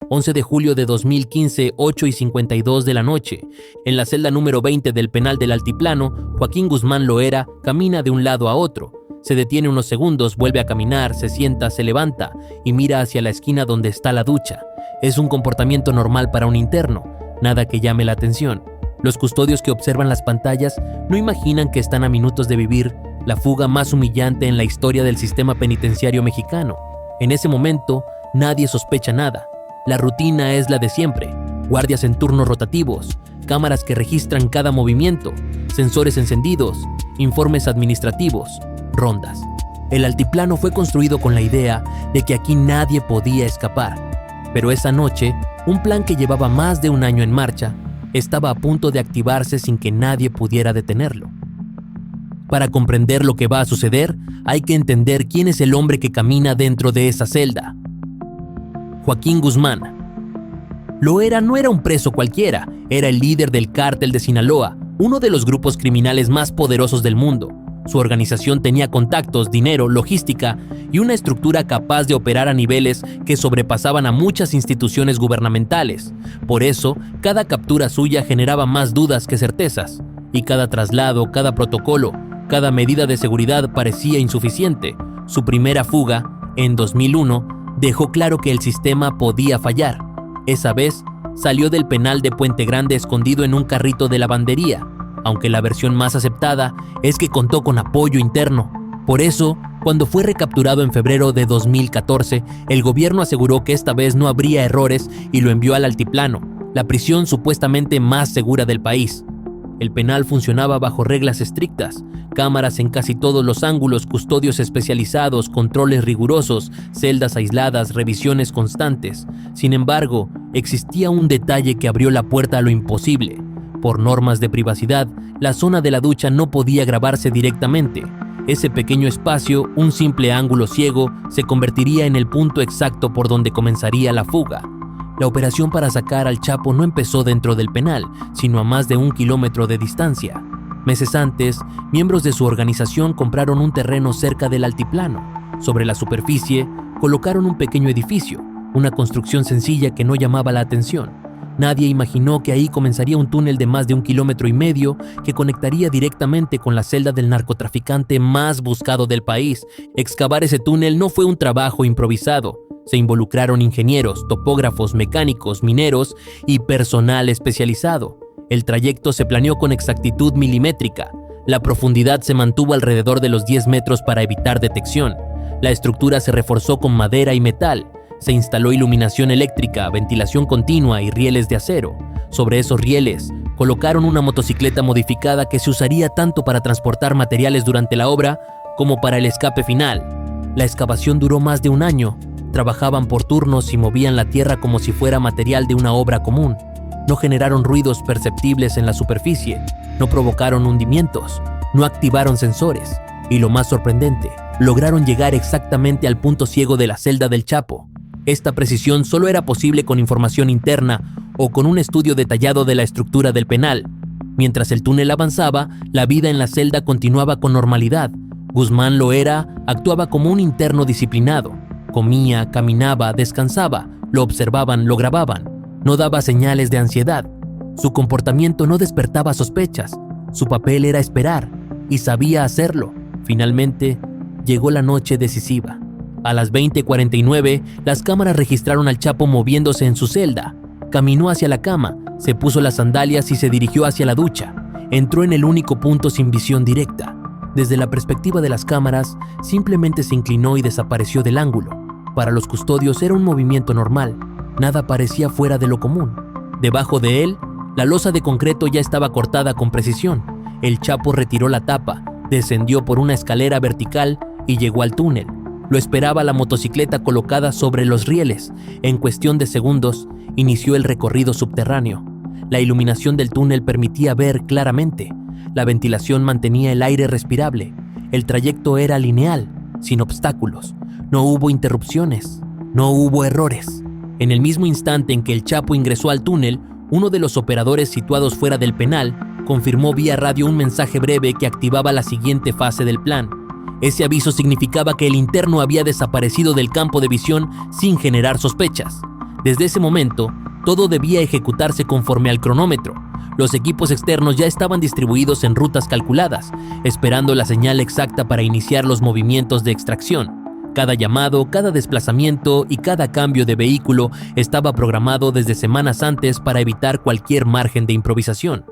11 de julio de 2015, 8:52 de la noche. En la celda número 20 del penal del Altiplano, Joaquín Guzmán Loera camina de un lado a otro. Se detiene unos segundos, vuelve a caminar, se sienta, se levanta y mira hacia la esquina donde está la ducha. Es un comportamiento normal para un interno, nada que llame la atención. Los custodios que observan las pantallas no imaginan que están a minutos de vivir la fuga más humillante en la historia del sistema penitenciario mexicano. En ese momento, nadie sospecha nada. La rutina es la de siempre: guardias en turnos rotativos, cámaras que registran cada movimiento, sensores encendidos, informes administrativos, rondas. El Altiplano fue construido con la idea de que aquí nadie podía escapar. Pero esa noche, un plan que llevaba más de un año en marcha estaba a punto de activarse sin que nadie pudiera detenerlo. Para comprender lo que va a suceder, hay que entender quién es el hombre que camina dentro de esa celda. Joaquín Guzmán Loera no era un preso cualquiera, era el líder del cártel de Sinaloa, uno de los grupos criminales más poderosos del mundo. Su organización tenía contactos, dinero, logística y una estructura capaz de operar a niveles que sobrepasaban a muchas instituciones gubernamentales. Por eso, cada captura suya generaba más dudas que certezas, y cada traslado, cada protocolo, cada medida de seguridad parecía insuficiente. Su primera fuga, en 2001, dejó claro que el sistema podía fallar. Esa vez, salió del penal de Puente Grande escondido en un carrito de lavandería, aunque la versión más aceptada es que contó con apoyo interno. Por eso, cuando fue recapturado en febrero de 2014, el gobierno aseguró que esta vez no habría errores y lo envió al Altiplano, la prisión supuestamente más segura del país. El penal funcionaba bajo reglas estrictas: cámaras en casi todos los ángulos, custodios especializados, controles rigurosos, celdas aisladas, revisiones constantes. Sin embargo, existía un detalle que abrió la puerta a lo imposible. Por normas de privacidad, la zona de la ducha no podía grabarse directamente. Ese pequeño espacio, un simple ángulo ciego, se convertiría en el punto exacto por donde comenzaría la fuga. La operación para sacar al Chapo no empezó dentro del penal, sino a más de 1 kilómetro de distancia. Meses antes, miembros de su organización compraron un terreno cerca del Altiplano. Sobre la superficie, colocaron un pequeño edificio, una construcción sencilla que no llamaba la atención. Nadie imaginó que ahí comenzaría un túnel de más de 1,5 kilómetros que conectaría directamente con la celda del narcotraficante más buscado del país. Excavar ese túnel no fue un trabajo improvisado. Se involucraron ingenieros, topógrafos, mecánicos, mineros y personal especializado. El trayecto se planeó con exactitud milimétrica. La profundidad se mantuvo alrededor de los 10 metros para evitar detección. La estructura se reforzó con madera y metal. Se instaló iluminación eléctrica, ventilación continua y rieles de acero. Sobre esos rieles, colocaron una motocicleta modificada que se usaría tanto para transportar materiales durante la obra como para el escape final. La excavación duró más de un año. Trabajaban por turnos y movían la tierra como si fuera material de una obra común. No generaron ruidos perceptibles en la superficie, no provocaron hundimientos, no activaron sensores y, lo más sorprendente, lograron llegar exactamente al punto ciego de la celda del Chapo. Esta precisión solo era posible con información interna o con un estudio detallado de la estructura del penal. Mientras el túnel avanzaba, la vida en la celda continuaba con normalidad. Guzmán Loera actuaba como un interno disciplinado. Comía, caminaba, descansaba, lo observaban, lo grababan. No daba señales de ansiedad. Su comportamiento no despertaba sospechas. Su papel era esperar, y sabía hacerlo. Finalmente, llegó la noche decisiva. A las 20:49, las cámaras registraron al Chapo moviéndose en su celda. Caminó hacia la cama, se puso las sandalias y se dirigió hacia la ducha. Entró en el único punto sin visión directa. Desde la perspectiva de las cámaras, simplemente se inclinó y desapareció del ángulo. Para los custodios era un movimiento normal, nada parecía fuera de lo común. Debajo de él, la losa de concreto ya estaba cortada con precisión. El Chapo retiró la tapa, descendió por una escalera vertical y llegó al túnel. Lo esperaba la motocicleta colocada sobre los rieles. En cuestión de segundos, inició el recorrido subterráneo. La iluminación del túnel permitía ver claramente. La ventilación mantenía el aire respirable. El trayecto era lineal, sin obstáculos. No hubo interrupciones, no hubo errores. En el mismo instante en que el Chapo ingresó al túnel, uno de los operadores situados fuera del penal confirmó vía radio un mensaje breve que activaba la siguiente fase del plan. Ese aviso significaba que el interno había desaparecido del campo de visión sin generar sospechas. Desde ese momento, todo debía ejecutarse conforme al cronómetro. Los equipos externos ya estaban distribuidos en rutas calculadas, esperando la señal exacta para iniciar los movimientos de extracción. Cada llamado, cada desplazamiento y cada cambio de vehículo estaba programado desde semanas antes para evitar cualquier margen de improvisación.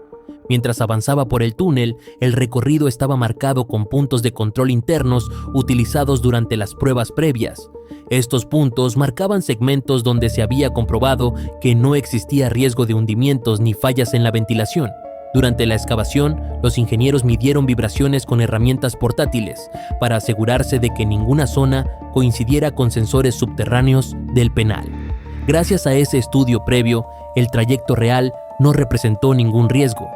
Mientras avanzaba por el túnel, el recorrido estaba marcado con puntos de control internos utilizados durante las pruebas previas. Estos puntos marcaban segmentos donde se había comprobado que no existía riesgo de hundimientos ni fallas en la ventilación. Durante la excavación, los ingenieros midieron vibraciones con herramientas portátiles para asegurarse de que ninguna zona coincidiera con sensores subterráneos del penal. Gracias a ese estudio previo, el trayecto real no representó ningún riesgo.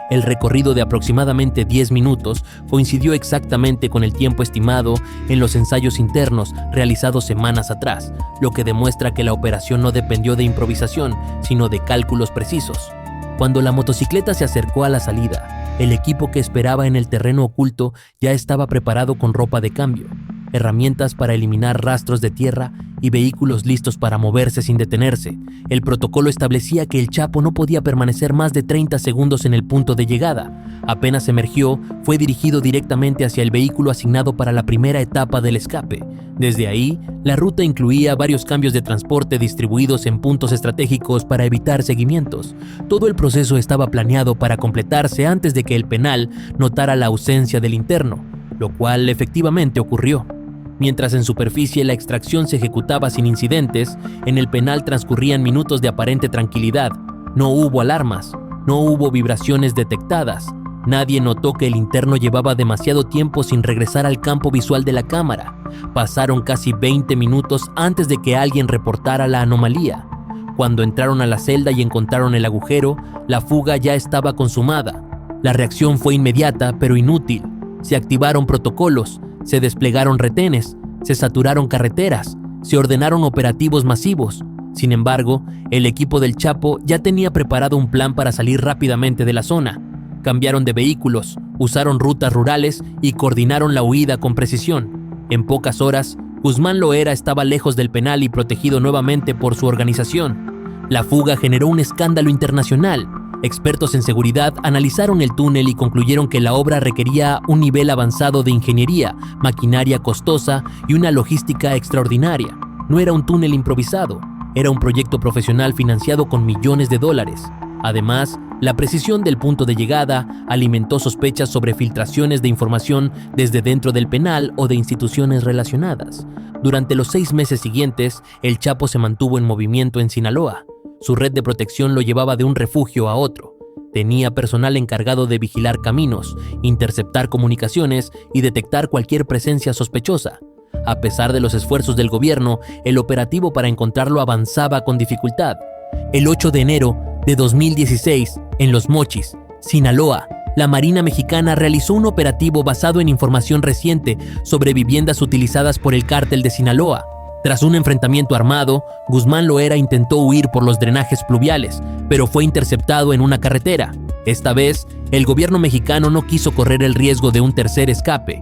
El recorrido de aproximadamente 10 minutos coincidió exactamente con el tiempo estimado en los ensayos internos realizados semanas atrás, lo que demuestra que la operación no dependió de improvisación, sino de cálculos precisos. Cuando la motocicleta se acercó a la salida, el equipo que esperaba en el terreno oculto ya estaba preparado con ropa de cambio, herramientas para eliminar rastros de tierra y vehículos listos para moverse sin detenerse. El protocolo establecía que el Chapo no podía permanecer más de 30 segundos en el punto de llegada. Apenas emergió, fue dirigido directamente hacia el vehículo asignado para la primera etapa del escape. Desde ahí, la ruta incluía varios cambios de transporte distribuidos en puntos estratégicos para evitar seguimientos. Todo el proceso estaba planeado para completarse antes de que el penal notara la ausencia del interno, lo cual efectivamente ocurrió. Mientras en superficie la extracción se ejecutaba sin incidentes, en el penal transcurrían minutos de aparente tranquilidad. No hubo alarmas, no hubo vibraciones detectadas. Nadie notó que el interno llevaba demasiado tiempo sin regresar al campo visual de la cámara. Pasaron casi 20 minutos antes de que alguien reportara la anomalía. Cuando entraron a la celda y encontraron el agujero, la fuga ya estaba consumada. La reacción fue inmediata, pero inútil. Se activaron protocolos, se desplegaron retenes, se saturaron carreteras, se ordenaron operativos masivos. Sin embargo, el equipo del Chapo ya tenía preparado un plan para salir rápidamente de la zona. Cambiaron de vehículos, usaron rutas rurales y coordinaron la huida con precisión. En pocas horas, Guzmán Loera estaba lejos del penal y protegido nuevamente por su organización. La fuga generó un escándalo internacional. Expertos en seguridad analizaron el túnel y concluyeron que la obra requería un nivel avanzado de ingeniería, maquinaria costosa y una logística extraordinaria. No era un túnel improvisado, era un proyecto profesional financiado con millones de dólares. Además, la precisión del punto de llegada alimentó sospechas sobre filtraciones de información desde dentro del penal o de instituciones relacionadas. Durante los 6 meses siguientes, el Chapo se mantuvo en movimiento en Sinaloa. Su red de protección lo llevaba de un refugio a otro. Tenía personal encargado de vigilar caminos, interceptar comunicaciones y detectar cualquier presencia sospechosa. A pesar de los esfuerzos del gobierno, el operativo para encontrarlo avanzaba con dificultad. El 8 de enero de 2016, en Los Mochis, Sinaloa, la Marina Mexicana realizó un operativo basado en información reciente sobre viviendas utilizadas por el cártel de Sinaloa. Tras un enfrentamiento armado, Guzmán Loera intentó huir por los drenajes pluviales, pero fue interceptado en una carretera. Esta vez, el gobierno mexicano no quiso correr el riesgo de un tercer escape.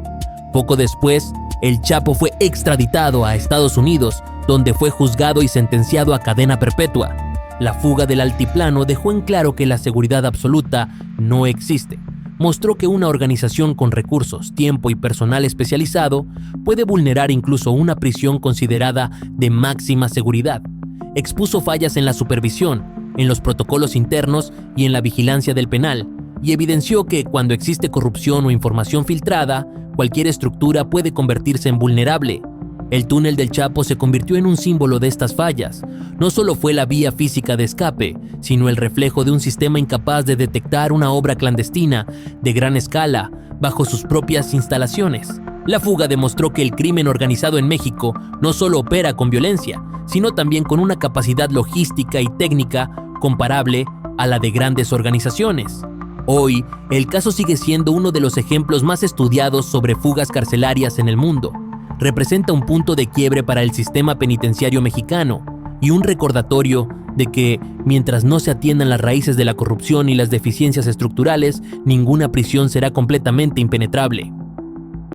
Poco después, el Chapo fue extraditado a Estados Unidos, donde fue juzgado y sentenciado a cadena perpetua. La fuga del altiplano dejó en claro que la seguridad absoluta no existe. Mostró que una organización con recursos, tiempo y personal especializado puede vulnerar incluso una prisión considerada de máxima seguridad. Expuso fallas en la supervisión, en los protocolos internos y en la vigilancia del penal, y evidenció que cuando existe corrupción o información filtrada, cualquier estructura puede convertirse en vulnerable. El túnel del Chapo se convirtió en un símbolo de estas fallas. No solo fue la vía física de escape, sino el reflejo de un sistema incapaz de detectar una obra clandestina de gran escala bajo sus propias instalaciones. La fuga demostró que el crimen organizado en México no solo opera con violencia, sino también con una capacidad logística y técnica comparable a la de grandes organizaciones. Hoy, el caso sigue siendo uno de los ejemplos más estudiados sobre fugas carcelarias en el mundo. Representa un punto de quiebre para el sistema penitenciario mexicano y un recordatorio de que, mientras no se atiendan las raíces de la corrupción y las deficiencias estructurales, ninguna prisión será completamente impenetrable.